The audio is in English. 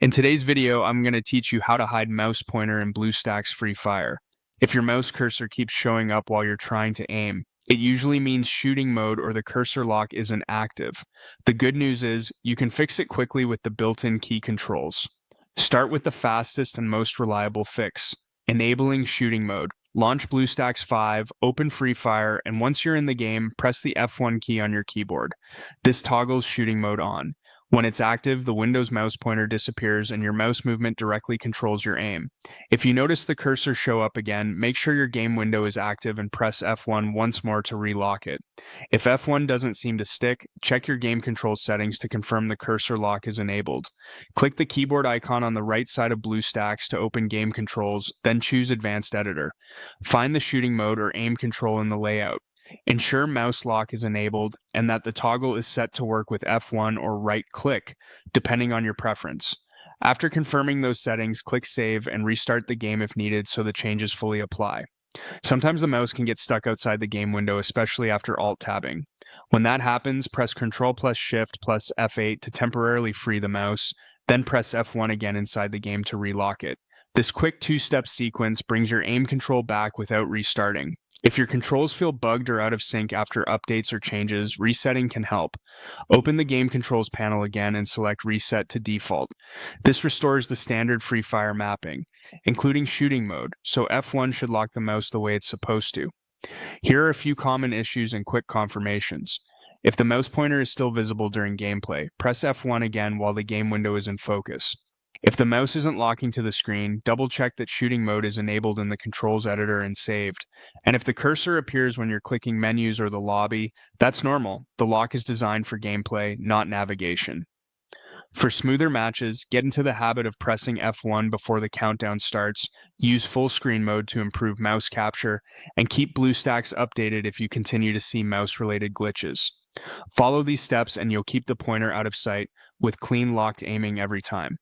In today's video, I'm going to teach you how to hide mouse pointer in Bluestacks Free Fire. If your mouse cursor keeps showing up while you're trying to aim, it usually means shooting mode or the cursor lock isn't active. The good news is you can fix it quickly with the built-in key controls. Start with the fastest and most reliable fix, enabling shooting mode. Launch BlueStacks 5, open Free Fire, and once you're in the game, press the F1 key on your keyboard. This toggles shooting mode on. When it's active, the Windows mouse pointer disappears and your mouse movement directly controls your aim. If you notice the cursor show up again, make sure your game window is active and press F1 once more to relock it. If F1 doesn't seem to stick, check your game control settings to confirm the cursor lock is enabled. Click the keyboard icon on the right side of BlueStacks to open game controls, then choose Advanced Editor. Find the shooting mode or aim control in the layout. Ensure mouse lock is enabled and that the toggle is set to work with F1 or right click, depending on your preference. After confirming those settings, click Save and restart the game if needed so the changes fully apply. Sometimes the mouse can get stuck outside the game window, especially after Alt-tabbing. When that happens, press Ctrl plus Shift plus F8 to temporarily free the mouse, then press F1 again inside the game to relock it. This quick two-step sequence brings your aim control back without restarting. If your controls feel bugged or out of sync after updates or changes, resetting can help. Open the Game Controls panel again and select Reset to Default. This restores the standard Free Fire mapping, including shooting mode, so F1 should lock the mouse the way it's supposed to. Here are a few common issues and quick confirmations. If the mouse pointer is still visible during gameplay, press F1 again while the game window is in focus. If the mouse isn't locking to the screen, double-check that shooting mode is enabled in the controls editor and saved. And if the cursor appears when you're clicking menus or the lobby, that's normal. The lock is designed for gameplay, not navigation. For smoother matches, get into the habit of pressing F1 before the countdown starts, use full screen mode to improve mouse capture, and keep BlueStacks updated if you continue to see mouse-related glitches. Follow these steps and you'll keep the pointer out of sight with clean locked aiming every time.